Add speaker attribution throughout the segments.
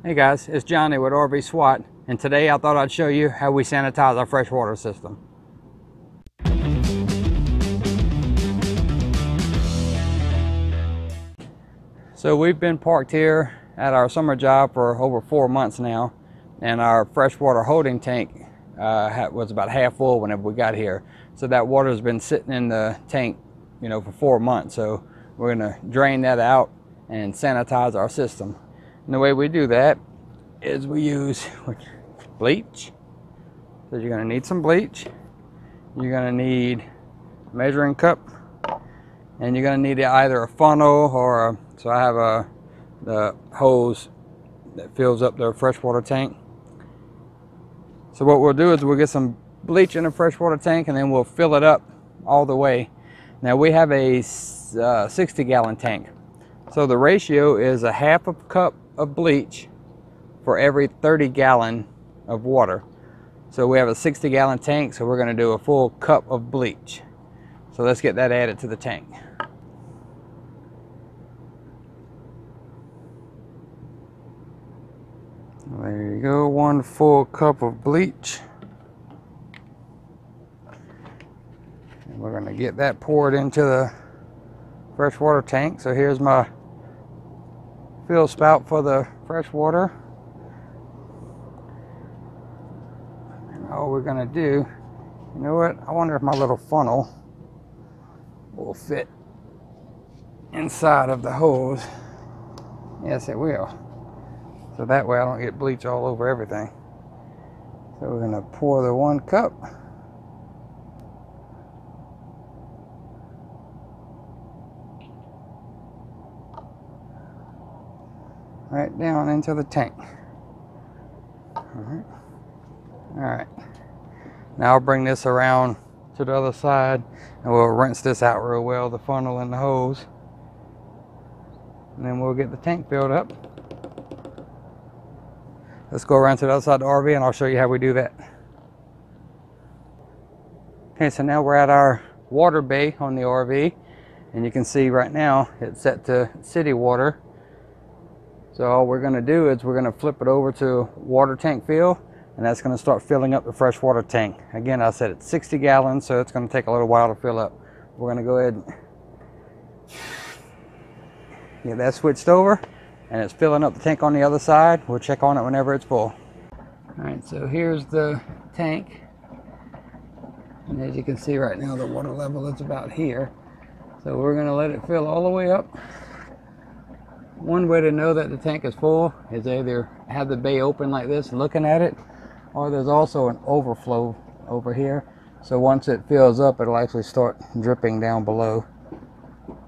Speaker 1: Hey guys, it's Johnny with RV-SWAT, and today I thought I'd show you how we sanitize our freshwater system. So we've been parked here at our summer job for over 4 months now, and our freshwater holding tank was about half full whenever we got here. So that water has been sitting in the tank, for 4 months. So we're gonna drain that out and sanitize our system. And the way we do that is we use bleach. So you're going to need some bleach. You're going to need a measuring cup, and you're going to need either a funnel or so I have the hose that fills up the freshwater tank. So what we'll do is we'll get some bleach in the freshwater tank, and then we'll fill it up all the way. Now we have a 60-gallon tank, so the ratio is a half a cup of bleach for every 30-gallon of water. So we have a 60-gallon tank, so we're going to do a full cup of bleach. So let's get that added to the tank. There you go, 1 full cup of bleach. And we're going to get that poured into the freshwater tank. So here's my fill spout for the freshwater. All we're gonna do, you know what, I wonder if my little funnel will fit inside of the hose. Yes, it will. So that way I don't get bleach all over everything. So we're gonna pour the 1 cup. Right down into the tank. All right. Now I'll bring this around to the other side, and we'll rinse this out real well, the funnel and the hose. And then we'll get the tank filled up. Let's go around to the other side of the RV, and I'll show you how we do that. Okay, so now we're at our water bay on the RV, and you can see right now it's set to city water. So all we're going to do is we're going to flip it over to water tank fill, and that's going to start filling up the freshwater tank. Again, I said it's 60 gallons, so it's going to take a little while to fill up. We're going to go ahead and get that switched over, and it's filling up the tank on the other side. We'll check on it whenever it's full. All right, so here's the tank, and as you can see right now, the water level is about here. So we're going to let it fill all the way up. One way to know that the tank is full is either have the bay open like this and looking at it, or there's also an overflow over here. So once it fills up, it'll actually start dripping down below.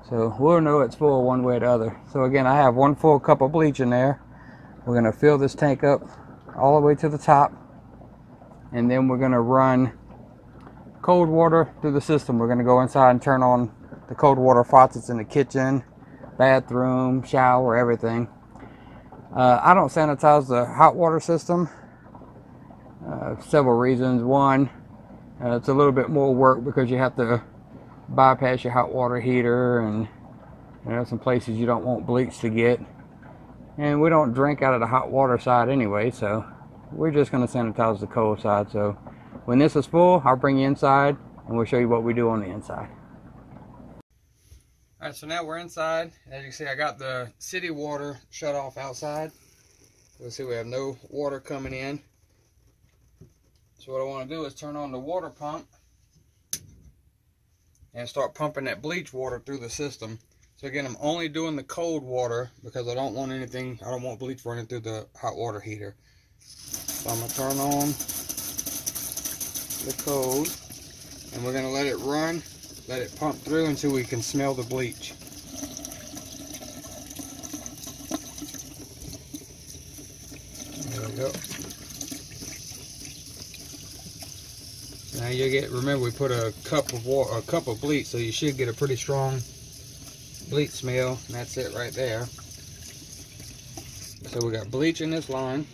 Speaker 1: So we'll know it's full one way or the other. So again, I have 1 full cup of bleach in there. We're going to fill this tank up all the way to the top, and then we're going to run cold water through the system. We're going to go inside and turn on the cold water faucets in the kitchen, bathroom, shower, everything. I don't sanitize the hot water system. Several reasons. One, it's a little bit more work because you have to bypass your hot water heater, and some places you don't want bleach to get. And we don't drink out of the hot water side anyway, so we're just going to sanitize the cold side. So when this is full, I'll bring you inside and we'll show you what we do on the inside. All right, so now we're inside. As you can see, I got the city water shut off outside. You'll see we have no water coming in. So what I want to do is turn on the water pump and start pumping that bleach water through the system. So again, I'm only doing the cold water because I don't want bleach running through the hot water heater. So I'm going to turn on the cold, and we're going to let it run, let it pump through until we can smell the bleach. There we go. Now you get, remember we put a cup of water, a cup of bleach, so you should get a pretty strong bleach smell, and that's it right there. So we got bleach in this line,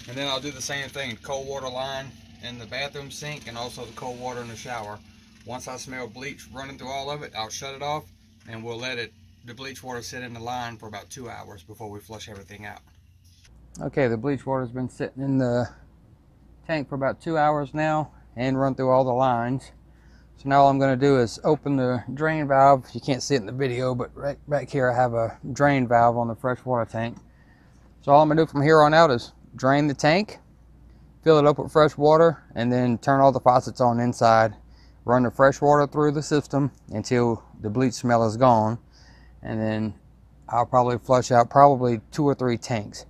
Speaker 1: and then I'll do the same thing, cold water line in the bathroom sink, and also the cold water in the shower. Once I smell bleach running through all of it, I'll shut it off, and we'll let the bleach water sit in the line for about 2 hours before we flush everything out. Okay, the bleach water's been sitting in the tank for about 2 hours now and run through all the lines. So now all I'm going to do is open the drain valve. You can't see it in the video, but right back here I have a drain valve on the freshwater tank. So all I'm going to do from here on out is drain the tank, fill it up with fresh water, and then turn all the faucets on inside. Run the fresh water through the system until the bleach smell is gone, and then I'll probably flush out probably 2 or 3 tanks.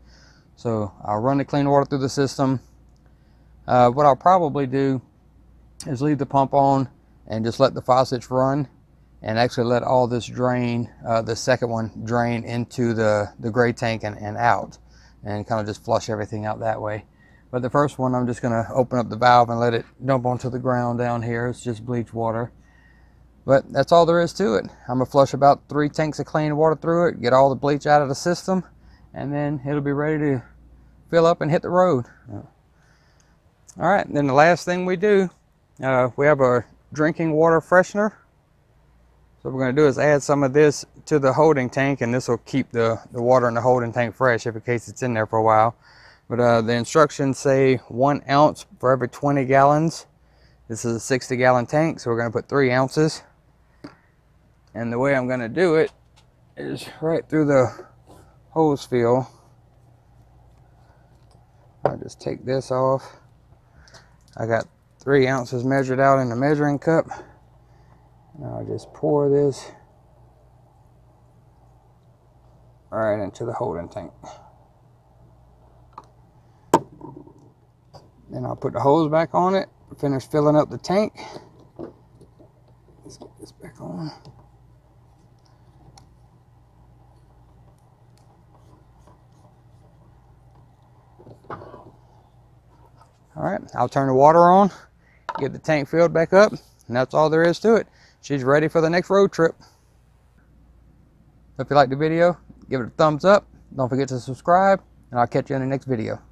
Speaker 1: So I'll run the clean water through the system. What I'll probably do is leave the pump on and just let the faucets run, and actually let all this drain, the second one drain into the gray tank and out, and kind of just flush everything out that way. But the first one, I'm just going to open up the valve and let it dump onto the ground down here. It's just bleach water. But that's all there is to it. I'm going to flush about 3 tanks of clean water through it, get all the bleach out of the system, and then it'll be ready to fill up and hit the road. All right, and then the last thing we do, we have a drinking water freshener. So what we're going to do is add some of this to the holding tank, and this will keep the water in the holding tank fresh if in case it's in there for a while. But the instructions say 1 ounce for every 20 gallons. This is a 60-gallon tank, so we're going to put 3 ounces. And the way I'm going to do it is right through the hose fill. I'll just take this off. I got 3 ounces measured out in the measuring cup. Now I'll just pour this right into the holding tank. Then I'll put the hose back on it, finish filling up the tank. Let's get this back on. All right, I'll turn the water on, get the tank filled back up, and that's all there is to it. She's ready for the next road trip. If you liked the video, give it a thumbs up. Don't forget to subscribe, and I'll catch you in the next video.